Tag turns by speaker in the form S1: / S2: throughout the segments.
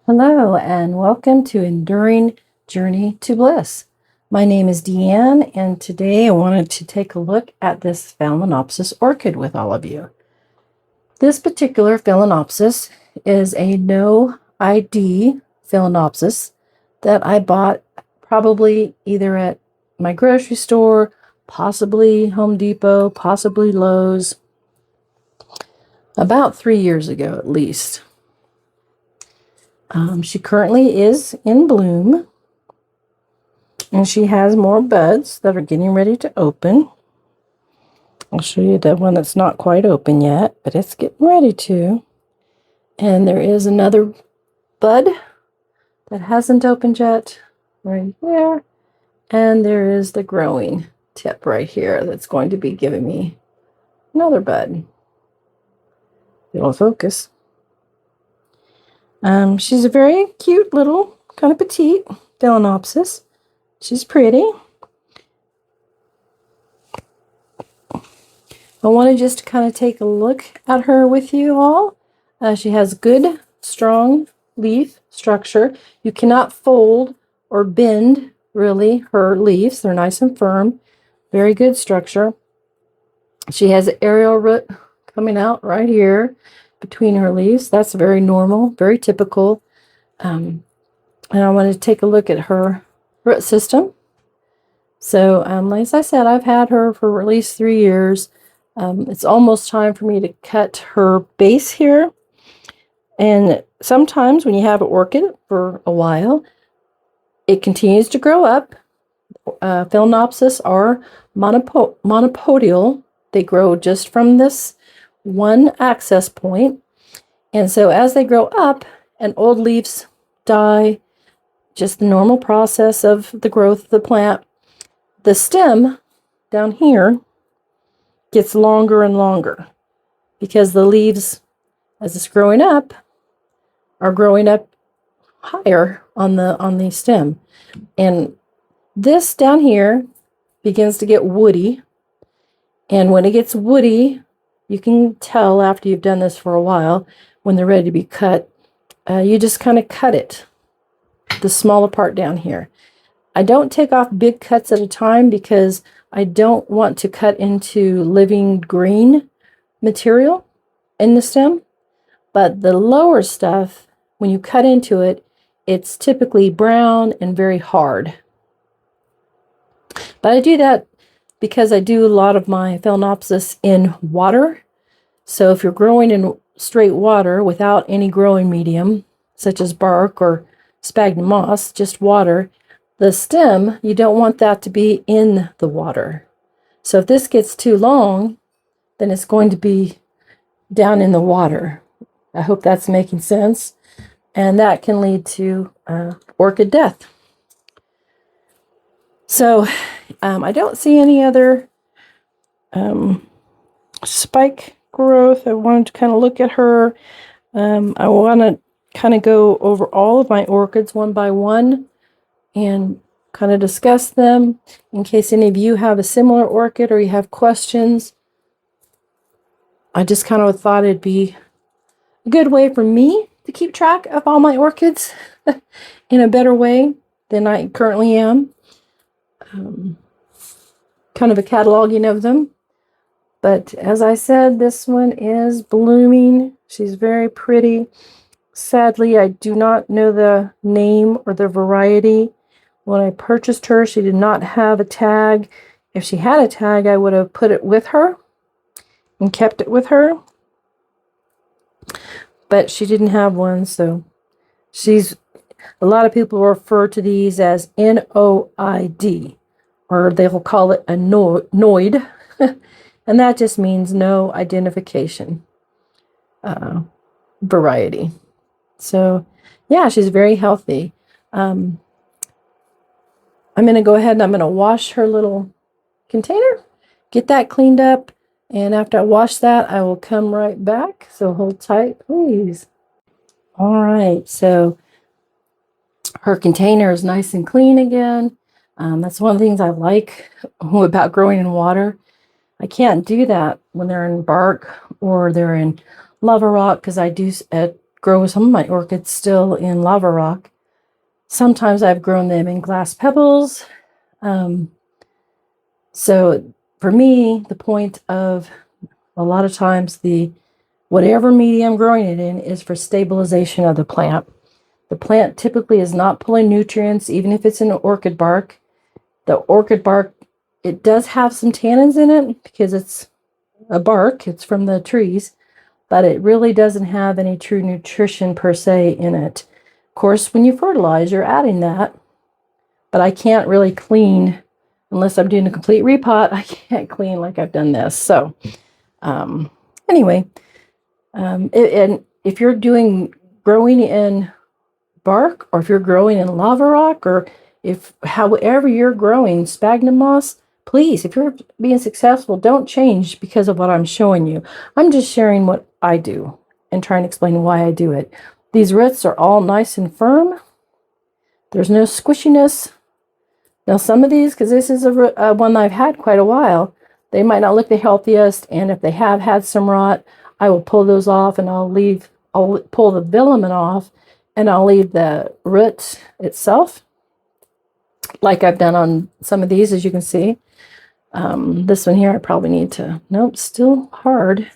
S1: Hello, and welcome to Enduring Journey to Bliss. My name is Deanne, and today I wanted to take a look at this Phalaenopsis orchid with all of you. This particular Phalaenopsis is a no ID Phalaenopsis that I bought probably either at my grocery store, possibly Home Depot, possibly Lowe's, about 3 years ago at least. She currently is in bloom, and she has more buds that are getting ready to open. I'll show you the one that's not quite open yet, but it's getting ready to. And there is another bud that hasn't opened yet right here. And there is the growing tip right here that's going to be giving me another bud. It'll focus. She's a very cute little, kind of petite Phalaenopsis. She's pretty. I want to just kind of take a look at her with you all. She has good, strong leaf structure. You cannot fold or bend, really, her leaves. They're nice and firm. Very good structure. She has an aerial root coming out right here between her leaves. That's very normal, very typical. And I want to take a look at her root system. So, like I said, I've had her for at least 3 years. It's almost time for me to cut her base here. And sometimes when you have an orchid for a while, it continues to grow up. Phalaenopsis are monopodial. They grow just from this one access point. And so as they grow up and old leaves die, just the normal process of the growth of the plant, the stem down here gets longer and longer because the leaves, as it's growing up, are growing up higher on the stem. And this down here begins to get woody. And when it gets woody, you can tell after you've done this for a while, when they're ready to be cut, you just kind of cut it, the smaller part down here. I don't take off big cuts at a time because I don't want to cut into living green material in the stem. But the lower stuff, when you cut into it, it's typically brown and very hard. But I do that because I do a lot of my Phalaenopsis in water. So if you're growing in straight water without any growing medium, such as bark or sphagnum moss, just water, the stem, you don't want that to be in the water. So if this gets too long, then it's going to be down in the water. I hope that's making sense. And that can lead to orchid death. So I don't see any other spike growth. I wanted to kind of look at her. I want to kind of go over all of my orchids one by one and kind of discuss them in case any of you have a similar orchid or you have questions. I just kind of thought it'd be a good way for me to keep track of all my orchids in a better way than I currently am. Kind of a cataloging of them. But as I said, this one is blooming. She's very pretty. Sadly, I do not know the name or the variety. When I purchased her, she did not have a tag. If she had a tag, I would have put it with her and kept it with her. But she didn't have one, so a lot of people refer to these as NOID, or they'll call it a noid, and that just means no identification variety. So, yeah, she's very healthy. I'm going to go ahead and I'm going to wash her little container, get that cleaned up, and after I wash that, I will come right back. So hold tight, please. All right, so her container is nice and clean again. That's one of the things I like about growing in water. I can't do that when they're in bark or they're in lava rock because I do grow some of my orchids still in lava rock. Sometimes I've grown them in glass pebbles. So for me, the point of a lot of times whatever medium I'm growing it in is for stabilization of the plant. The plant typically is not pulling nutrients, even if it's in orchid bark. The orchid bark, it does have some tannins in it because it's a bark, it's from the trees, but it really doesn't have any true nutrition per se in it. Of course, when you fertilize, you're adding that, but I can't really clean unless I'm doing a complete repot. I can't clean like I've done this. So anyway, and if you're growing in bark, or if you're growing in lava rock, or if however you're growing sphagnum moss, please, if you're being successful, don't change because of what I'm showing you. I'm just sharing what I do and trying to explain why I do it. These roots are all nice and firm. There's no squishiness. Now some of these, because this is a one I've had quite a while, they might not look the healthiest, and if they have had some rot, I will pull those off, and I'll pull the filament off, and I'll leave the root itself, like I've done on some of these, as you can see. This one here, I probably need to, nope, still hard.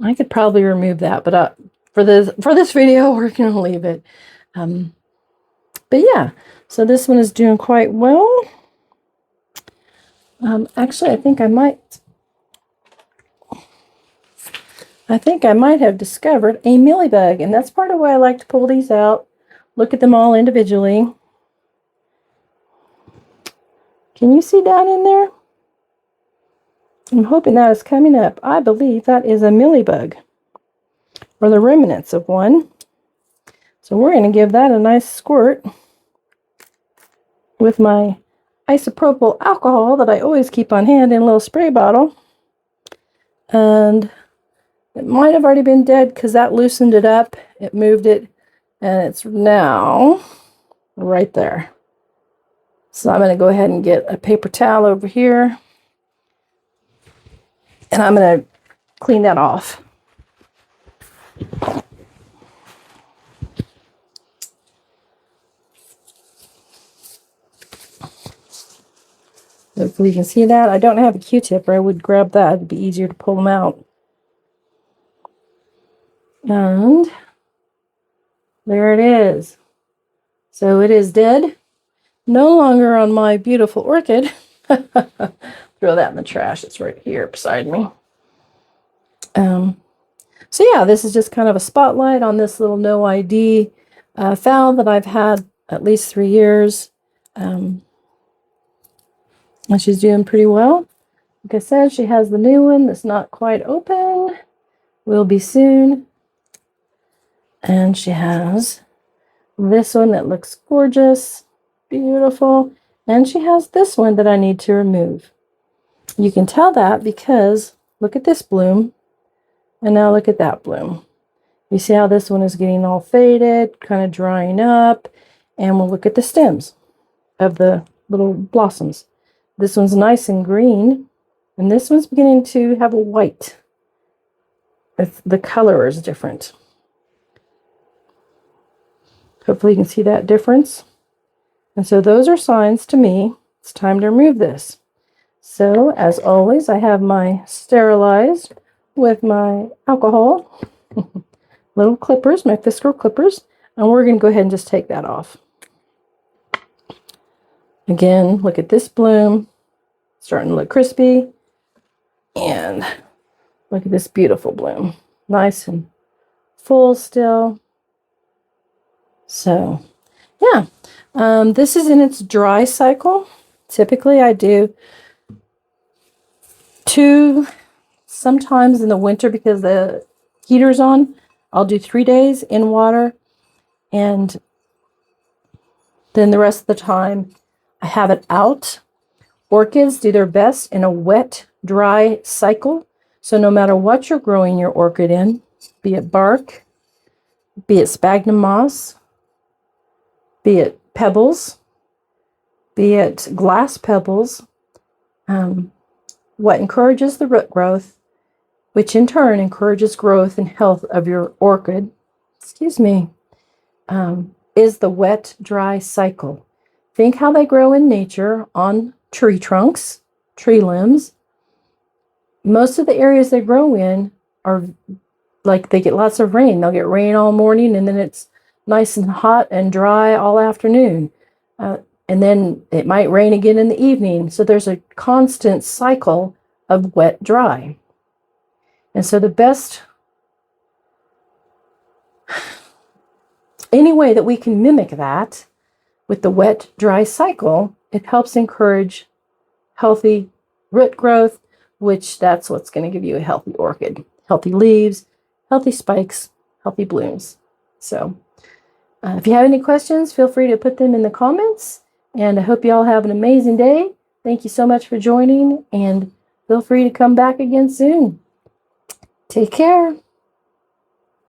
S1: I could probably remove that, but for this video, we're going to leave it. But yeah, so this one is doing quite well. Actually, I think I might have discovered a mealybug, and that's part of why I like to pull these out, look at them all individually. Can you see down in there? I'm hoping that is coming up. I believe that is a mealybug, or the remnants of one. So we're going to give that a nice squirt with my isopropyl alcohol that I always keep on hand in a little spray bottle. And it might have already been dead because that loosened it up. It moved it, and it's now right there. So I'm going to go ahead and get a paper towel over here, and I'm going to clean that off. Hopefully you can see that. I don't have a Q-tip, or I would grab that. It'd be easier to pull them out. And there it is. So it is dead. No longer on my beautiful orchid. Throw that in the trash. It's right here beside me. So yeah, this is just kind of a spotlight on this little no ID phal that I've had at least 3 years. And she's doing pretty well. Like I said, she has the new one that's not quite open. Will be soon. And she has this one that looks gorgeous, beautiful. And she has this one that I need to remove. You can tell that because look at this bloom. And now look at that bloom. You see how this one is getting all faded, kind of drying up. And we'll look at the stems of the little blossoms. This one's nice and green. And this one's beginning to have a white. The color is different. Hopefully you can see that difference. And so those are signs to me it's time to remove this. So as always, I have my sterilized with my alcohol, little clippers, my Fiskars clippers, and we're going to go ahead and just take that off. Again, look at this bloom, starting to look crispy, and look at this beautiful bloom, nice and full still. So yeah, this is in its dry cycle. Typically I do 2, sometimes in the winter because the heater's on, I'll do 3 days in water, and then the rest of the time I have it out. Orchids do their best in a wet, dry cycle. So no matter what you're growing your orchid in, be it bark, be it sphagnum moss, be it pebbles, be it glass pebbles, what encourages the root growth, which in turn encourages growth and health of your orchid, excuse me, is the wet dry cycle. Think how they grow in nature on tree trunks, tree limbs. Most of the areas they grow in are like they get lots of rain. They'll get rain all morning, and then it's nice and hot and dry all afternoon. And then it might rain again in the evening. So there's a constant cycle of wet dry. And so the best, any way that we can mimic that with the wet dry cycle, it helps encourage healthy root growth, which that's what's going to give you a healthy orchid. Healthy leaves, healthy spikes, healthy blooms. So if you have any questions, feel free to put them in the comments. And I hope you all have an amazing day. Thank you so much for joining, and feel free to come back again soon. Take care.